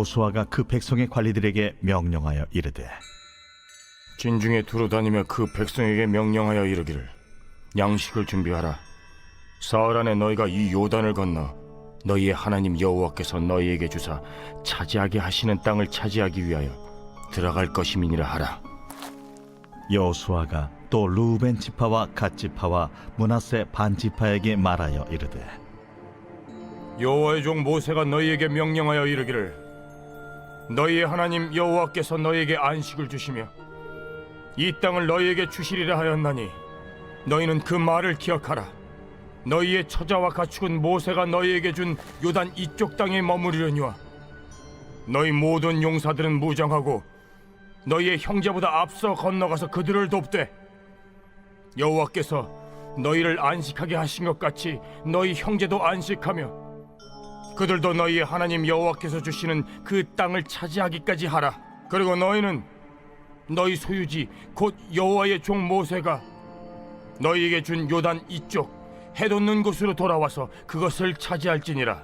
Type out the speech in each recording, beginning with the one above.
여호수아가 그 백성의 관리들에게 명령하여 이르되 진중에 두루 다니며 그 백성에게 명령하여 이르기를 양식을 준비하라. 사흘 안에 너희가 이 요단을 건너 너희의 하나님 여호와께서 너희에게 주사 차지하게 하시는 땅을 차지하기 위하여 들어갈 것임이니라 하라. 여호수아가 또 르우벤 지파와 갓 지파와 므낫세 반 지파에게 말하여 이르되 여호와의 종 모세가 너희에게 명령하여 이르기를 너희의 하나님 여호와께서 너희에게 안식을 주시며 이 땅을 너희에게 주시리라 하였나니 너희는 그 말을 기억하라. 너희의 처자와 가축은 모세가 너희에게 준 요단 이쪽 땅에 머무르려니와 너희 모든 용사들은 무장하고 너희의 형제보다 앞서 건너가서 그들을 돕되 여호와께서 너희를 안식하게 하신 것 같이 너희 형제도 안식하며 그들도 너희의 하나님 여호와께서 주시는 그 땅을 차지하기까지 하라. 그리고 너희는 너희 소유지 곧 여호와의 종 모세가 너희에게 준 요단 이쪽 해돋는 곳으로 돌아와서 그것을 차지할지니라.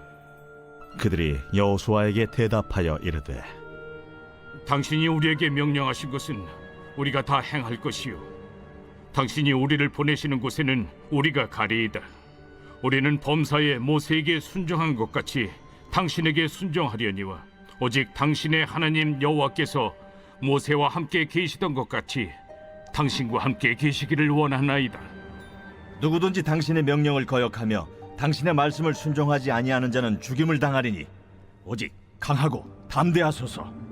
그들이 여호수아에게 대답하여 이르되 당신이 우리에게 명령하신 것은 우리가 다 행할 것이요 당신이 우리를 보내시는 곳에는 우리가 가리이다. 우리는 범사에 모세에게 순종한 것 같이 당신에게 순종하려니와 오직 당신의 하나님 여호와께서 모세와 함께 계시던 것 같이 당신과 함께 계시기를 원하나이다. 누구든지 당신의 명령을 거역하며 당신의 말씀을 순종하지 아니하는 자는 죽임을 당하리니 오직 강하고 담대하소서.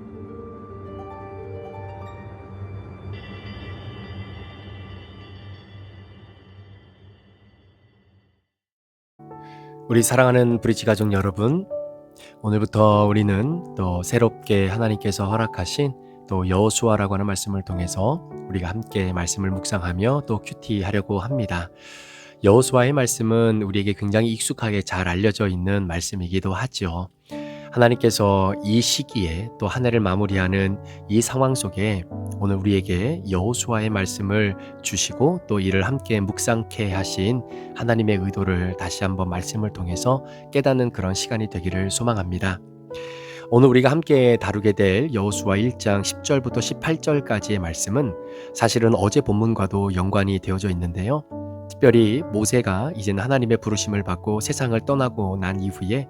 우리 사랑하는 브릿지 가족 여러분, 오늘부터 우리는 또 새롭게 하나님께서 허락하신 또 여호수아라고 하는 말씀을 통해서 우리가 함께 말씀을 묵상하며 또 큐티하려고 합니다. 여호수아의 말씀은 우리에게 굉장히 익숙하게 잘 알려져 있는 말씀이기도 하죠. 하나님께서 이 시기에 또 한 해를 마무리하는 이 상황 속에 오늘 우리에게 여호수아의 말씀을 주시고 또 이를 함께 묵상케 하신 하나님의 의도를 다시 한번 말씀을 통해서 깨닫는 그런 시간이 되기를 소망합니다. 오늘 우리가 함께 다루게 될 여호수아 1장 10절부터 18절까지의 말씀은 사실은 어제 본문과도 연관이 되어져 있는데요. 특별히 모세가 이제는 하나님의 부르심을 받고 세상을 떠나고 난 이후에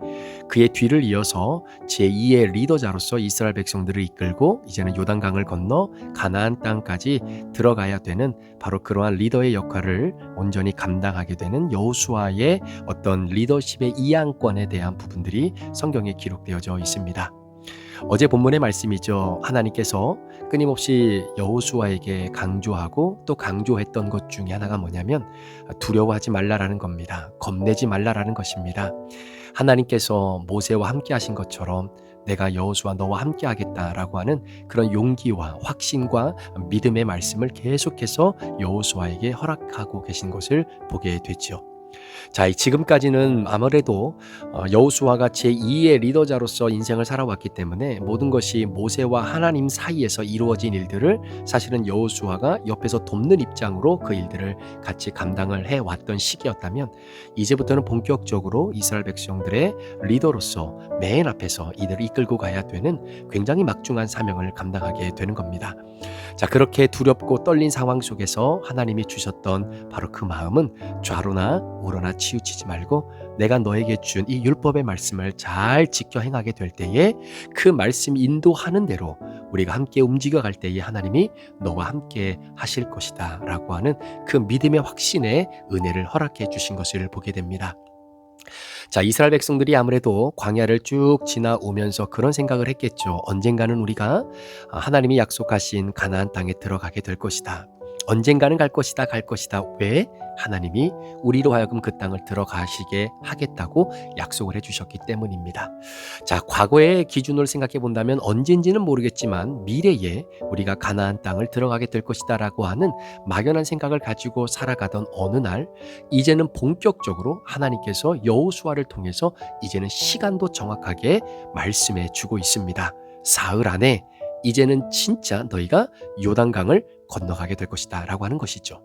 그의 뒤를 이어서 제2의 리더자로서 이스라엘 백성들을 이끌고 이제는 요단강을 건너 가나안 땅까지 들어가야 되는 바로 그러한 리더의 역할을 온전히 감당하게 되는 여호수아의 어떤 리더십의 이양권에 대한 부분들이 성경에 기록되어져 있습니다. 어제 본문의 말씀이죠. 하나님께서 끊임없이 여호수아에게 강조하고 또 강조했던 것 중에 하나가 뭐냐면 두려워하지 말라라는 겁니다. 겁내지 말라라는 것입니다. 하나님께서 모세와 함께 하신 것처럼 내가 여호수아 너와 함께 하겠다라고 하는 그런 용기와 확신과 믿음의 말씀을 계속해서 여호수아에게 허락하고 계신 것을 보게 되죠. 자, 지금까지는 아무래도 여호수아가 제2의 리더자로서 인생을 살아왔기 때문에 모든 것이 모세와 하나님 사이에서 이루어진 일들을 사실은 여호수아가 옆에서 돕는 입장으로 그 일들을 같이 감당을 해왔던 시기였다면 이제부터는 본격적으로 이스라엘 백성들의 리더로서 맨 앞에서 이들을 이끌고 가야 되는 굉장히 막중한 사명을 감당하게 되는 겁니다. 자, 그렇게 두렵고 떨린 상황 속에서 하나님이 주셨던 바로 그 마음은 좌로나 우로나 치우치지 말고 내가 너에게 준 이 율법의 말씀을 잘 지켜 행하게 될 때에 그 말씀 인도하는 대로 우리가 함께 움직여 갈 때에 하나님이 너와 함께 하실 것이다 라고 하는 그 믿음의 확신의 은혜를 허락해 주신 것을 보게 됩니다. 자, 이스라엘 백성들이 아무래도 광야를 쭉 지나오면서 그런 생각을 했겠죠. 언젠가는 우리가 하나님이 약속하신 가나안 땅에 들어가게 될 것이다. 언젠가는 갈 것이다, 갈 것이다. 왜? 하나님이 우리로 하여금 그 땅을 들어가시게 하겠다고 약속을 해주셨기 때문입니다. 자, 과거의 기준으로 생각해 본다면 언젠지는 모르겠지만 미래에 우리가 가나안 땅을 들어가게 될 것이다 라고 하는 막연한 생각을 가지고 살아가던 어느 날 이제는 본격적으로 하나님께서 여호수아를 통해서 이제는 시간도 정확하게 말씀해 주고 있습니다. 사흘 안에 이제는 진짜 너희가 요단강을 건너가게 될 것이다 라고 하는 것이죠.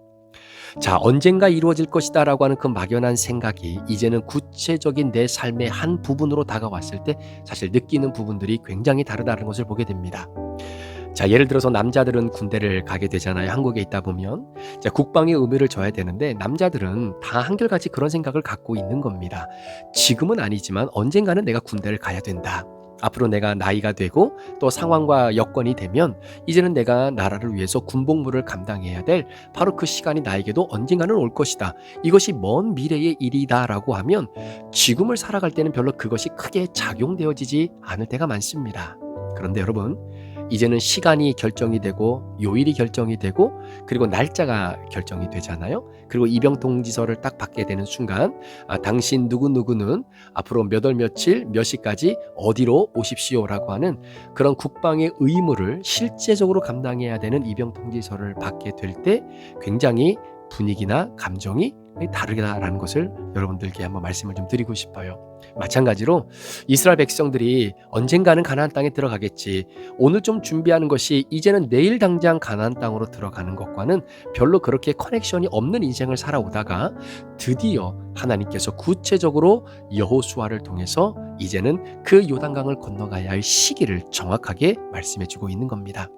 자, 언젠가 이루어질 것이다라고 하는 그 막연한 생각이 이제는 구체적인 내 삶의 한 부분으로 다가왔을 때 사실 느끼는 부분들이 굉장히 다르다는 것을 보게 됩니다. 자, 예를 들어서 남자들은 군대를 가게 되잖아요. 한국에 있다 보면. 자, 국방의 의무를 져야 되는데 남자들은 다 한결같이 그런 생각을 갖고 있는 겁니다. 지금은 아니지만 언젠가는 내가 군대를 가야 된다. 앞으로 내가 나이가 되고 또 상황과 여건이 되면 이제는 내가 나라를 위해서 군복무를 감당해야 될 바로 그 시간이 나에게도 언젠가는 올 것이다. 이것이 먼 미래의 일이다라고 하면 지금을 살아갈 때는 별로 그것이 크게 작용되어지지 않을 때가 많습니다. 그런데 여러분, 이제는 시간이 결정이 되고 요일이 결정이 되고 그리고 날짜가 결정이 되잖아요. 그리고 입영통지서를 딱 받게 되는 순간 당신 누구누구는 앞으로 몇 월 며칠 몇 시까지 어디로 오십시오라고 하는 그런 국방의 의무를 실제적으로 감당해야 되는 입영통지서를 받게 될 때 굉장히 분위기나 감정이 다르다라는 것을 여러분들께 한번 말씀을 좀 드리고 싶어요. 마찬가지로 이스라엘 백성들이 언젠가는 가나안 땅에 들어가겠지. 오늘 좀 준비하는 것이 이제는 내일 당장 가나안 땅으로 들어가는 것과는 별로 그렇게 커넥션이 없는 인생을 살아오다가 드디어 하나님께서 구체적으로 여호수아를 통해서 이제는 그 요단강을 건너가야 할 시기를 정확하게 말씀해 주고 있는 겁니다.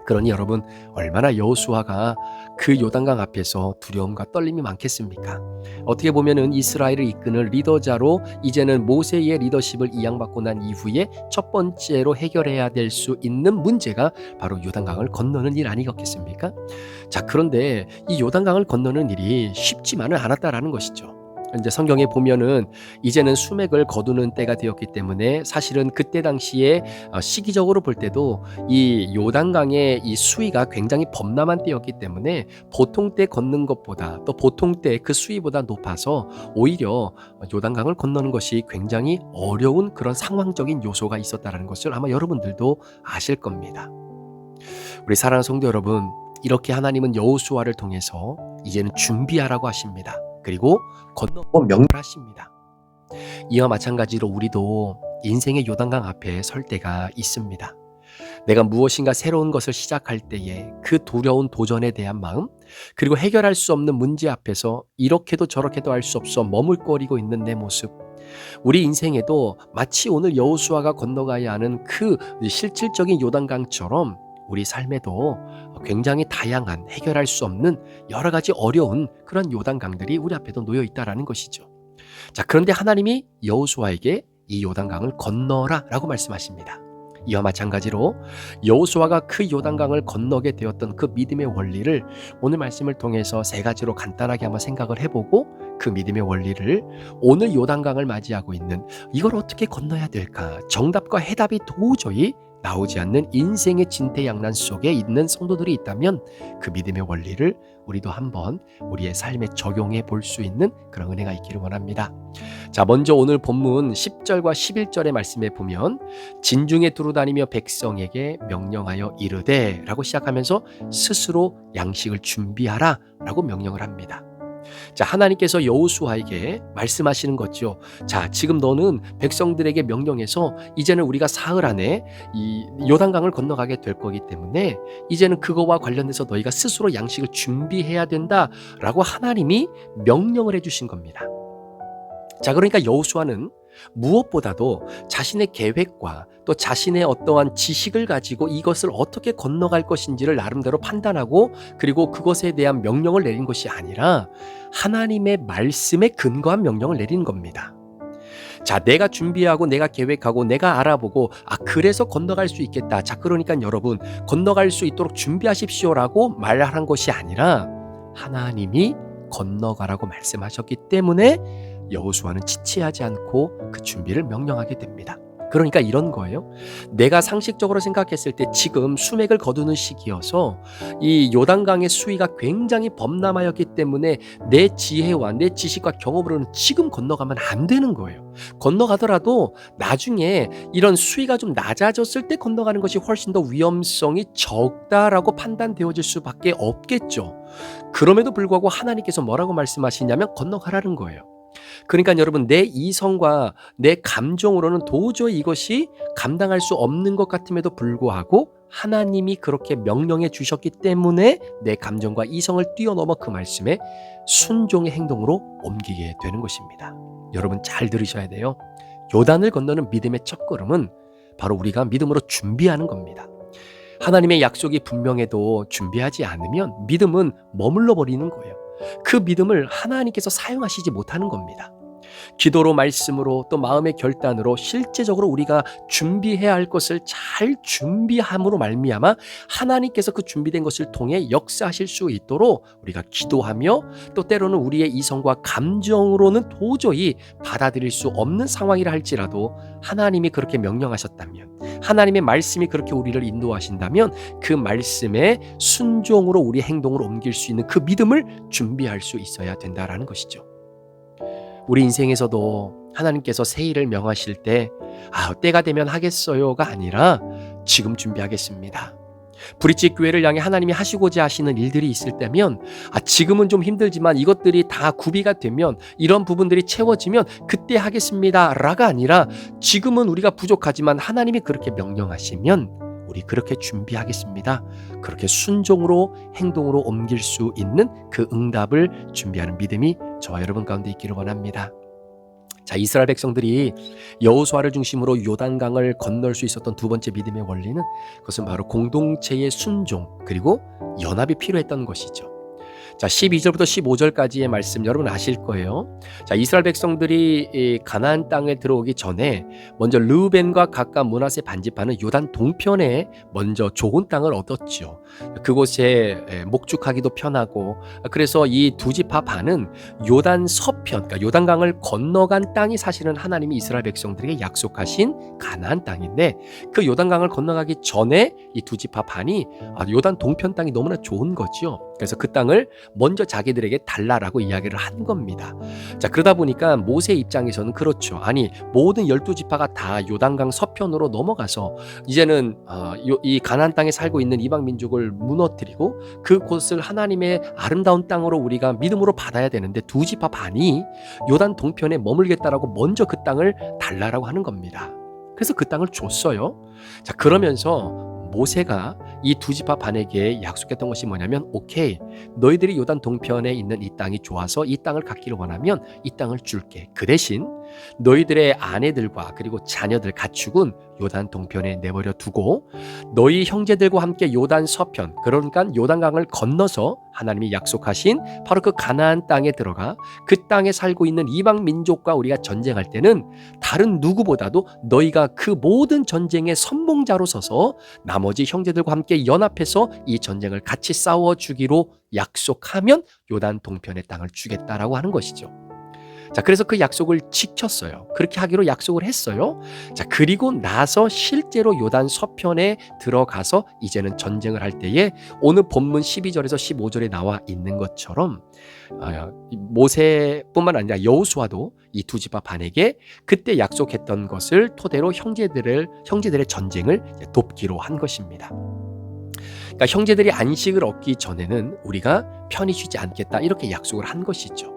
그러니 여러분, 얼마나 여호수아가 그 요단강 앞에서 두려움과 떨림이 많겠습니까? 어떻게 보면은 이스라엘을 이끄는 리더자로 이제는 모세의 리더십을 이양받고 난 이후에 첫 번째로 해결해야 될 수 있는 문제가 바로 요단강을 건너는 일 아니겠습니까? 자, 그런데 이 요단강을 건너는 일이 쉽지만은 않았다라는 것이죠. 이제 성경에 보면은 이제는 수맥을 거두는 때가 되었기 때문에 사실은 그때 당시에 시기적으로 볼 때도 이 요단강의 이 수위가 굉장히 범람한 때였기 때문에 보통 때 걷는 것보다 또 보통 때 그 수위보다 높아서 오히려 요단강을 건너는 것이 굉장히 어려운 그런 상황적인 요소가 있었다는 것을 아마 여러분들도 아실 겁니다. 우리 사랑하는 성도 여러분, 이렇게 하나님은 여호수아를 통해서 이제는 준비하라고 하십니다. 그리고 건너고 명령하십니다. 이와 마찬가지로 우리도 인생의 요단강 앞에 설 때가 있습니다. 내가 무엇인가 새로운 것을 시작할 때에 그 두려운 도전에 대한 마음, 그리고 해결할 수 없는 문제 앞에서 이렇게도 저렇게도 할 수 없어 머물거리고 있는 내 모습, 우리 인생에도 마치 오늘 여호수아가 건너가야 하는 그 실질적인 요단강처럼 우리 삶에도 굉장히 다양한 해결할 수 없는 여러 가지 어려운 그런 요단강들이 우리 앞에도 놓여 있다라는 것이죠. 자, 그런데 하나님이 여호수아에게 이 요단강을 건너라 라고 말씀하십니다. 이와 마찬가지로 여호수아가 그 요단강을 건너게 되었던 그 믿음의 원리를 오늘 말씀을 통해서 세 가지로 간단하게 한번 생각을 해보고 그 믿음의 원리를 오늘 요단강을 맞이하고 있는 이걸 어떻게 건너야 될까? 정답과 해답이 도저히 나오지 않는 인생의 진퇴양난 속에 있는 성도들이 있다면 그 믿음의 원리를 우리도 한번 우리의 삶에 적용해 볼 수 있는 그런 은혜가 있기를 원합니다. 자, 먼저 오늘 본문 10절과 11절의 말씀에 보면 진중에 두루다니며 백성에게 명령하여 이르되 라고 시작하면서 스스로 양식을 준비하라 라고 명령을 합니다. 자, 하나님께서 여호수아에게 말씀하시는 거죠. 자, 지금 너는 백성들에게 명령해서 이제는 우리가 사흘 안에 이 요단강을 건너가게 될 거기 때문에 이제는 그거와 관련돼서 너희가 스스로 양식을 준비해야 된다라고 하나님이 명령을 해주신 겁니다. 자, 그러니까 여호수아는 무엇보다도 자신의 계획과 또 자신의 어떠한 지식을 가지고 이것을 어떻게 건너갈 것인지를 나름대로 판단하고 그리고 그것에 대한 명령을 내린 것이 아니라 하나님의 말씀에 근거한 명령을 내린 겁니다. 자, 내가 준비하고 내가 계획하고 내가 알아보고 그래서 건너갈 수 있겠다. 자, 그러니까 여러분 건너갈 수 있도록 준비하십시오라고 말한 것이 아니라 하나님이 건너가라고 말씀하셨기 때문에 여호수아는 지체하지 않고 그 준비를 명령하게 됩니다. 그러니까 이런 거예요. 내가 상식적으로 생각했을 때 지금 수맥을 거두는 시기여서 이 요단강의 수위가 굉장히 범람하였기 때문에 내 지혜와 내 지식과 경험으로는 지금 건너가면 안 되는 거예요. 건너가더라도 나중에 이런 수위가 좀 낮아졌을 때 건너가는 것이 훨씬 더 위험성이 적다라고 판단되어질 수밖에 없겠죠. 그럼에도 불구하고 하나님께서 뭐라고 말씀하시냐면 건너가라는 거예요. 그러니까 여러분 내 이성과 내 감정으로는 도저히 이것이 감당할 수 없는 것 같음에도 불구하고 하나님이 그렇게 명령해 주셨기 때문에 내 감정과 이성을 뛰어넘어 그 말씀에 순종의 행동으로 옮기게 되는 것입니다. 여러분 잘 들으셔야 돼요. 요단을 건너는 믿음의 첫걸음은 바로 우리가 믿음으로 준비하는 겁니다. 하나님의 약속이 분명해도 준비하지 않으면 믿음은 머물러 버리는 거예요. 그 믿음을 하나님께서 사용하시지 못하는 겁니다. 기도로, 말씀으로, 또 마음의 결단으로 실제적으로 우리가 준비해야 할 것을 잘 준비함으로 말미암아 하나님께서 그 준비된 것을 통해 역사하실 수 있도록 우리가 기도하며, 또 때로는 우리의 이성과 감정으로는 도저히 받아들일 수 없는 상황이라 할지라도 하나님이 그렇게 명령하셨다면, 하나님의 말씀이 그렇게 우리를 인도하신다면 그 말씀에 순종으로 우리 행동을 옮길 수 있는 그 믿음을 준비할 수 있어야 된다라는 것이죠. 우리 인생에서도 하나님께서 새 일을 명하실 때 때가 되면 하겠어요가 아니라 지금 준비하겠습니다. 브릿지 교회를 향해 하나님이 하시고자 하시는 일들이 있을 때면 지금은 좀 힘들지만 이것들이 다 구비가 되면, 이런 부분들이 채워지면 그때 하겠습니다 라가 아니라 지금은 우리가 부족하지만 하나님이 그렇게 명령하시면 우리 그렇게 준비하겠습니다. 그렇게 순종으로 행동으로 옮길 수 있는 그 응답을 준비하는 믿음이 저와 여러분 가운데 있기를 원합니다. 자, 이스라엘 백성들이 여호수아를 중심으로 요단강을 건널 수 있었던 두 번째 믿음의 원리는, 그것은 바로 공동체의 순종 그리고 연합이 필요했던 것이죠. 자, 12절부터 15절까지의 말씀 여러분 아실 거예요. 자, 이스라엘 백성들이 이 가나안 땅에 들어오기 전에 먼저 르우벤과 갓과 므낫세 반지파는 요단 동편에 먼저 좋은 땅을 얻었죠. 그곳에 목축하기도 편하고, 그래서 이 두 지파 반은 요단 서편, 그러니까 요단강을 건너간 땅이 사실은 하나님이 이스라엘 백성들에게 약속하신 가나안 땅인데, 그 요단강을 건너가기 전에 이 두 지파 반이 요단 동편 땅이 너무나 좋은 거죠. 그래서 그 땅을 먼저 자기들에게 달라라고 이야기를 한 겁니다. 자, 그러다 보니까 모세 입장에서는 그렇죠. 아니, 모든 12지파가 다 요단강 서편으로 넘어가서 이제는 이 가나안 땅에 살고 있는 이방 민족을 무너뜨리고 그곳을 하나님의 아름다운 땅으로 우리가 믿음으로 받아야 되는데, 두 지파 반이 요단 동편에 머물겠다라고 먼저 그 땅을 달라라고 하는 겁니다. 그래서 그 땅을 줬어요. 자, 그러면서 모세가 이 두 지파 반에게 약속했던 것이 뭐냐면, 오케이, 너희들이 요단 동편에 있는 이 땅이 좋아서 이 땅을 갖기를 원하면 이 땅을 줄게. 그 대신 너희들의 아내들과 그리고 자녀들, 가축은 요단 동편에 내버려 두고 너희 형제들과 함께 요단 서편, 그러니까 요단강을 건너서 하나님이 약속하신 바로 그 가나안 땅에 들어가 그 땅에 살고 있는 이방 민족과 우리가 전쟁할 때는 다른 누구보다도 너희가 그 모든 전쟁의 선봉자로 서서 나머지 형제들과 함께 연합해서 이 전쟁을 같이 싸워주기로 약속하면 요단 동편의 땅을 주겠다라고 하는 것이죠. 자, 그래서 그 약속을 지켰어요. 그렇게 하기로 약속을 했어요. 자, 그리고 나서 실제로 요단 서편에 들어가서 이제는 전쟁을 할 때에 오늘 본문 12절에서 15절에 나와 있는 것처럼 모세뿐만 아니라 여호수아도 이 두 지파 반에게 그때 약속했던 것을 토대로 형제들의 전쟁을 돕기로 한 것입니다. 그러니까 형제들이 안식을 얻기 전에는 우리가 편히 쉬지 않겠다, 이렇게 약속을 한 것이죠.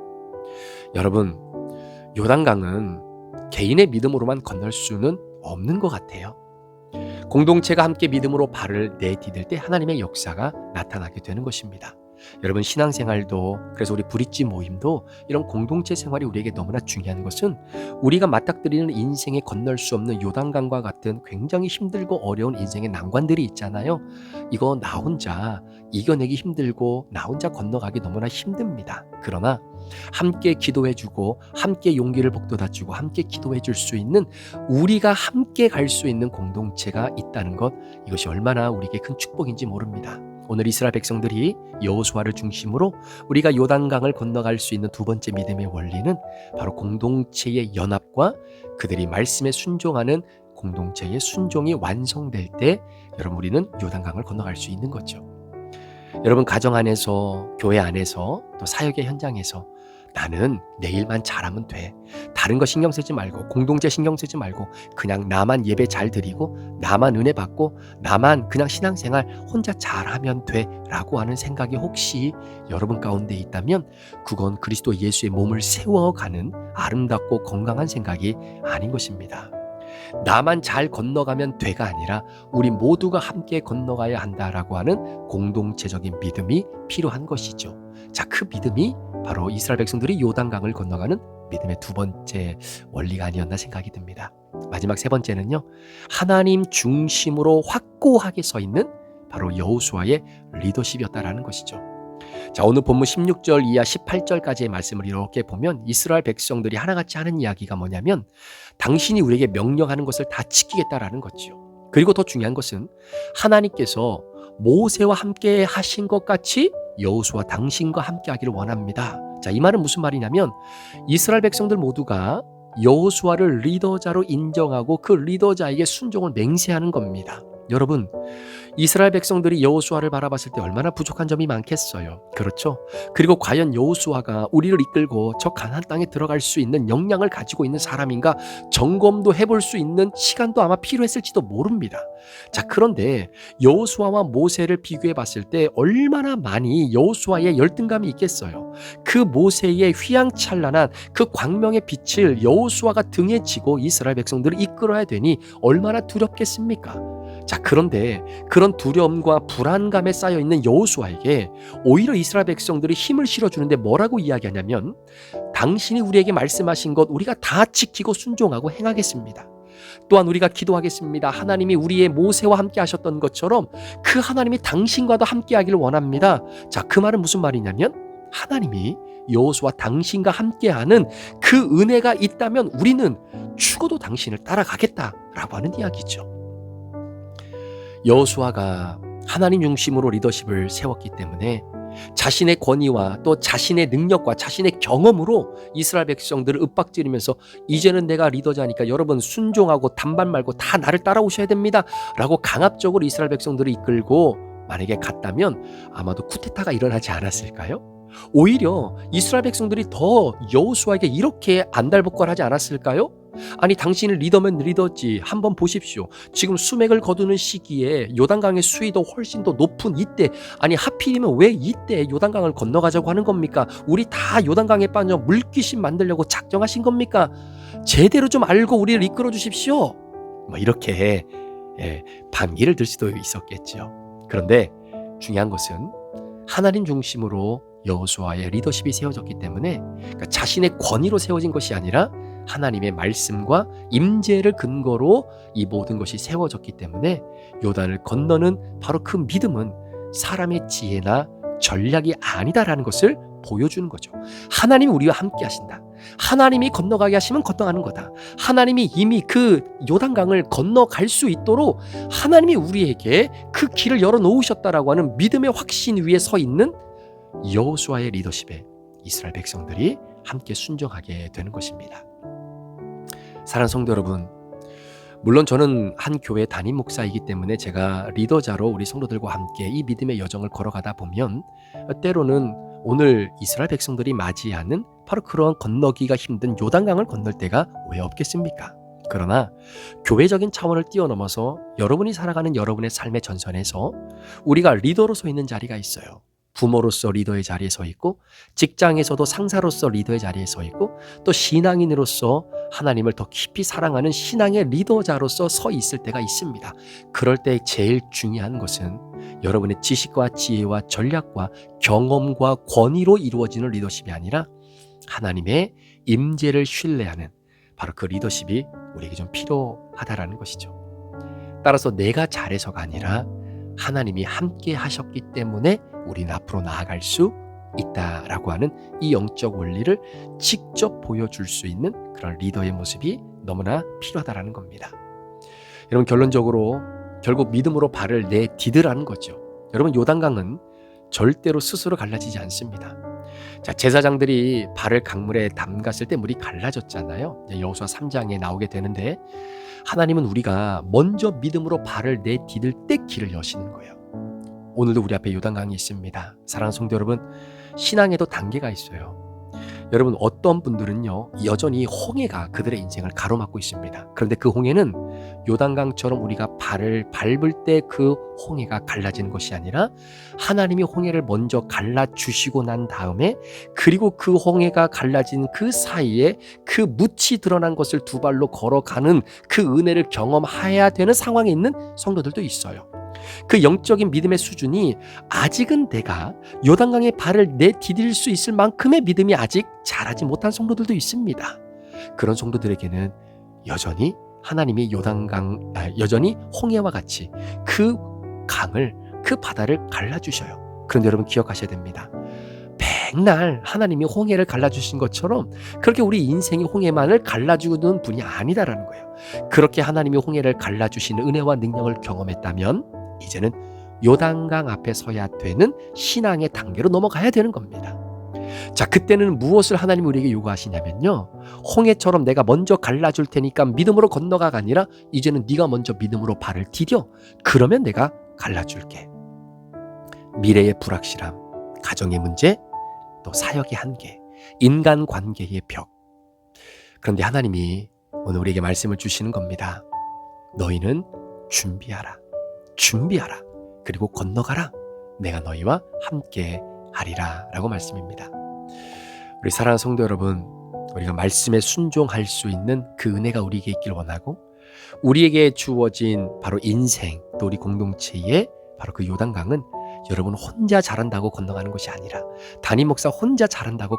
여러분, 요단강은 개인의 믿음으로만 건널 수는 없는 것 같아요. 공동체가 함께 믿음으로 발을 내디딜 때 하나님의 역사가 나타나게 되는 것입니다. 여러분, 신앙생활도, 그래서 우리 브릿지 모임도 이런 공동체 생활이 우리에게 너무나 중요한 것은, 우리가 맞닥뜨리는 인생에 건널 수 없는 요단강과 같은 굉장히 힘들고 어려운 인생의 난관들이 있잖아요. 이거 나 혼자 이겨내기 힘들고 나 혼자 건너가기 너무나 힘듭니다. 그러나 함께 기도해주고 함께 용기를 북돋아주고 함께 기도해줄 수 있는, 우리가 함께 갈 수 있는 공동체가 있다는 것, 이것이 얼마나 우리에게 큰 축복인지 모릅니다. 오늘 이스라엘 백성들이 여호수아를 중심으로 우리가 요단강을 건너갈 수 있는 두 번째 믿음의 원리는 바로 공동체의 연합과 그들이 말씀에 순종하는 공동체의 순종이 완성될 때 여러분, 우리는 요단강을 건너갈 수 있는 거죠. 여러분, 가정 안에서, 교회 안에서, 또 사역의 현장에서 나는 내 일만 잘하면 돼, 다른 거 신경 쓰지 말고, 공동체 신경 쓰지 말고 그냥 나만 예배 잘 드리고 나만 은혜 받고 나만 그냥 신앙생활 혼자 잘하면 돼 라고 하는 생각이 혹시 여러분 가운데 있다면, 그건 그리스도 예수의 몸을 세워가는 아름답고 건강한 생각이 아닌 것입니다. 나만 잘 건너가면 돼가 아니라 우리 모두가 함께 건너가야 한다라고 하는 공동체적인 믿음이 필요한 것이죠. 자, 그 믿음이 바로 이스라엘 백성들이 요단강을 건너가는 믿음의 두 번째 원리가 아니었나 생각이 듭니다. 마지막 세 번째는요, 하나님 중심으로 확고하게 서 있는 바로 여호수아의 리더십이었다라는 것이죠. 자, 오늘 본문 16절 이하 18절까지의 말씀을 이렇게 보면 이스라엘 백성들이 하나같이 하는 이야기가 뭐냐면 당신이 우리에게 명령하는 것을 다 지키겠다라는 거지요. 그리고 더 중요한 것은 하나님께서 모세와 함께 하신 것 같이 여호수아 당신과 함께 하기를 원합니다. 자, 이 말은 무슨 말이냐면 이스라엘 백성들 모두가 여호수아를 리더자로 인정하고 그 리더자에게 순종을 맹세하는 겁니다. 여러분, 이스라엘 백성들이 여호수아를 바라봤을 때 얼마나 부족한 점이 많겠어요. 그렇죠? 그리고 과연 여호수아가 우리를 이끌고 저 가나안 땅에 들어갈 수 있는 역량을 가지고 있는 사람인가 점검도 해볼 수 있는 시간도 아마 필요했을지도 모릅니다. 자, 그런데 여호수아와 모세를 비교해 봤을 때 얼마나 많이 여호수아의 열등감이 있겠어요. 그 모세의 휘황찬란한 그 광명의 빛을 여호수아가 등에 지고 이스라엘 백성들을 이끌어야 되니 얼마나 두렵겠습니까? 자, 그런데 그런 두려움과 불안감에 쌓여있는 여호수아에게 오히려 이스라엘 백성들이 힘을 실어주는데 뭐라고 이야기하냐면 당신이 우리에게 말씀하신 것 우리가 다 지키고 순종하고 행하겠습니다. 또한 우리가 기도하겠습니다. 하나님이 우리의 모세와 함께 하셨던 것처럼 그 하나님이 당신과도 함께 하기를 원합니다. 자, 그 말은 무슨 말이냐면 하나님이 여호수아 당신과 함께하는 그 은혜가 있다면 우리는 죽어도 당신을 따라가겠다라고 하는 이야기죠. 여호수아가 하나님 중심으로 리더십을 세웠기 때문에 자신의 권위와 또 자신의 능력과 자신의 경험으로 이스라엘 백성들을 윽박지르면서 이제는 내가 리더자니까 여러분 순종하고 단반 말고 다 나를 따라오셔야 됩니다 라고 강압적으로 이스라엘 백성들을 이끌고 만약에 갔다면 아마도 쿠데타가 일어나지 않았을까요? 오히려 이스라엘 백성들이 더 여호수아에게 이렇게 안달복걸하지 않았을까요? 아니 당신은 리더면 리더지 한번 보십시오. 지금 수맥을 거두는 시기에 요단강의 수위도 훨씬 더 높은 이때 아니 하필이면 왜 이때 요단강을 건너가자고 하는 겁니까? 우리 다 요단강에 빠져 물귀신 만들려고 작정하신 겁니까? 제대로 좀 알고 우리를 이끌어 주십시오. 뭐 이렇게 반기를 들 수도 있었겠죠. 그런데 중요한 것은 하나님 중심으로 여호수아의 리더십이 세워졌기 때문에 그러니까 자신의 권위로 세워진 것이 아니라 하나님의 말씀과 임재를 근거로 이 모든 것이 세워졌기 때문에 요단을 건너는 바로 그 믿음은 사람의 지혜나 전략이 아니다라는 것을 보여주는 거죠. 하나님이 우리와 함께 하신다. 하나님이 건너가게 하시면 건너가는 거다. 하나님이 이미 그 요단강을 건너갈 수 있도록 하나님이 우리에게 그 길을 열어놓으셨다라고 하는 믿음의 확신 위에 서 있는 여호수아의 리더십에 이스라엘 백성들이 함께 순종하게 되는 것입니다. 사랑하는 성도 여러분, 물론 저는 한 교회 담임 목사이기 때문에 제가 리더자로 우리 성도들과 함께 이 믿음의 여정을 걸어가다 보면 때로는 오늘 이스라엘 백성들이 맞이하는 바로 그런 건너기가 힘든 요단강을 건널 때가 왜 없겠습니까? 그러나 교회적인 차원을 뛰어넘어서 여러분이 살아가는 여러분의 삶의 전선에서 우리가 리더로 서 있는 자리가 있어요. 부모로서 리더의 자리에 서 있고 직장에서도 상사로서 리더의 자리에 서 있고 또 신앙인으로서 하나님을 더 깊이 사랑하는 신앙의 리더자로서 서 있을 때가 있습니다. 그럴 때 제일 중요한 것은 여러분의 지식과 지혜와 전략과 경험과 권위로 이루어지는 리더십이 아니라 하나님의 임재를 신뢰하는 바로 그 리더십이 우리에게 좀 필요하다라는 것이죠. 따라서 내가 잘해서가 아니라 하나님이 함께 하셨기 때문에 우리는 앞으로 나아갈 수 있다라고 하는 이 영적 원리를 직접 보여줄 수 있는 그런 리더의 모습이 너무나 필요하다라는 겁니다. 여러분 결론적으로 결국 믿음으로 발을 내디드라는 거죠. 여러분 요단강은 절대로 스스로 갈라지지 않습니다. 자, 제사장들이 발을 강물에 담갔을 때 물이 갈라졌잖아요. 여호수아 3장에 나오게 되는데 하나님은 우리가 먼저 믿음으로 발을 내디딜 때 길을 여시는 거예요. 오늘도 우리 앞에 요단강이 있습니다. 사랑하는 성도 여러분, 신앙에도 단계가 있어요. 여러분 어떤 분들은요 여전히 홍해가 그들의 인생을 가로막고 있습니다. 그런데 그 홍해는 요단강처럼 우리가 발을 밟을 때 그 홍해가 갈라지는 것이 아니라 하나님이 홍해를 먼저 갈라주시고 난 다음에 그리고 그 홍해가 갈라진 그 사이에 그 묻이 드러난 것을 두 발로 걸어가는 그 은혜를 경험해야 되는 상황에 있는 성도들도 있어요. 그 영적인 믿음의 수준이 아직은 내가 요단강에 발을 내디딜 수 있을 만큼의 믿음이 아직 자라지 못한 성도들도 있습니다. 그런 성도들에게는 여전히 하나님이 여전히 홍해와 같이 그 강을, 그 바다를 갈라주셔요. 그런데 여러분 기억하셔야 됩니다. 백날 하나님이 홍해를 갈라주신 것처럼 그렇게 우리 인생이 홍해만을 갈라주는 분이 아니다라는 거예요. 그렇게 하나님이 홍해를 갈라주시는 은혜와 능력을 경험했다면 이제는 요단강 앞에 서야 되는 신앙의 단계로 넘어가야 되는 겁니다. 자, 그때는 무엇을 하나님이 우리에게 요구하시냐면요, 홍해처럼 내가 먼저 갈라줄 테니까 믿음으로 건너가가 아니라 이제는 네가 먼저 믿음으로 발을 디뎌. 그러면 내가 갈라줄게. 미래의 불확실함, 가정의 문제, 또 사역의 한계, 인간관계의 벽. 그런데 하나님이 오늘 우리에게 말씀을 주시는 겁니다. 너희는 준비하라. 그리고 건너가라. 내가 너희와 함께 하리라 라고 말씀입니다. 우리 사랑하는 성도 여러분, 우리가 말씀에 순종할 수 있는 그 은혜가 우리에게 있길 원하고, 우리에게 주어진 바로 인생, 또 우리 공동체의 바로 그 요단강은 여러분 혼자 잘한다고 건너가는 것이 아니라, 담임 목사 혼자 잘한다고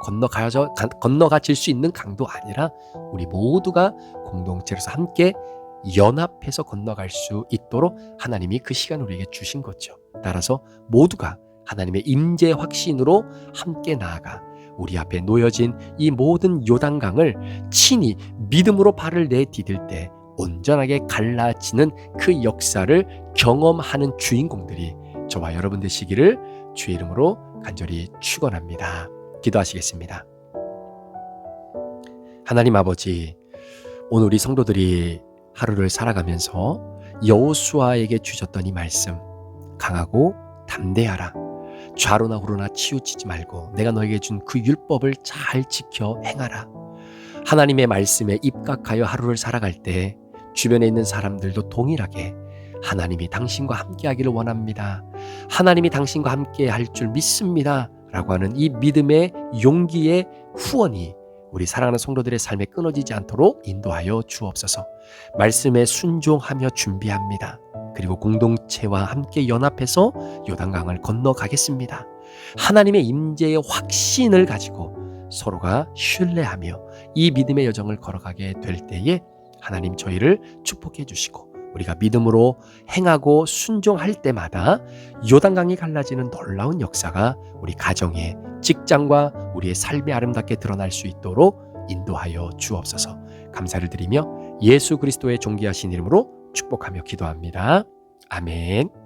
건너가질 수 있는 강도 아니라 우리 모두가 공동체로서 함께 연합해서 건너갈 수 있도록 하나님이 그 시간을 우리에게 주신 거죠. 따라서 모두가 하나님의 임재 확신으로 함께 나아가 우리 앞에 놓여진 이 모든 요단강을 친히 믿음으로 발을 내디딜 때 온전하게 갈라지는 그 역사를 경험하는 주인공들이 저와 여러분 되시기를 주의 이름으로 간절히 축원합니다. 기도하시겠습니다. 하나님 아버지, 오늘 우리 성도들이 하루를 살아가면서 여호수아에게 주셨던 이 말씀, 강하고 담대하라. 좌로나 우로나 치우치지 말고 내가 너에게 준 그 율법을 잘 지켜 행하라. 하나님의 말씀에 입각하여 하루를 살아갈 때 주변에 있는 사람들도 동일하게 하나님이 당신과 함께 하기를 원합니다. 하나님이 당신과 함께 할 줄 믿습니다. 라고 하는 이 믿음의 용기의 후원이 우리 사랑하는 성도들의 삶에 끊어지지 않도록 인도하여 주옵소서. 말씀에 순종하며 준비합니다. 그리고 공동체와 함께 연합해서 요단강을 건너가겠습니다. 하나님의 임재의 확신을 가지고 서로가 신뢰하며 이 믿음의 여정을 걸어가게 될 때에 하나님 저희를 축복해 주시고, 우리가 믿음으로 행하고 순종할 때마다 요단강이 갈라지는 놀라운 역사가 우리 가정에, 직장과 우리의 삶에 아름답게 드러날 수 있도록 인도하여 주옵소서. 감사를 드리며 예수 그리스도의 존귀하신 이름으로 축복하며 기도합니다. 아멘.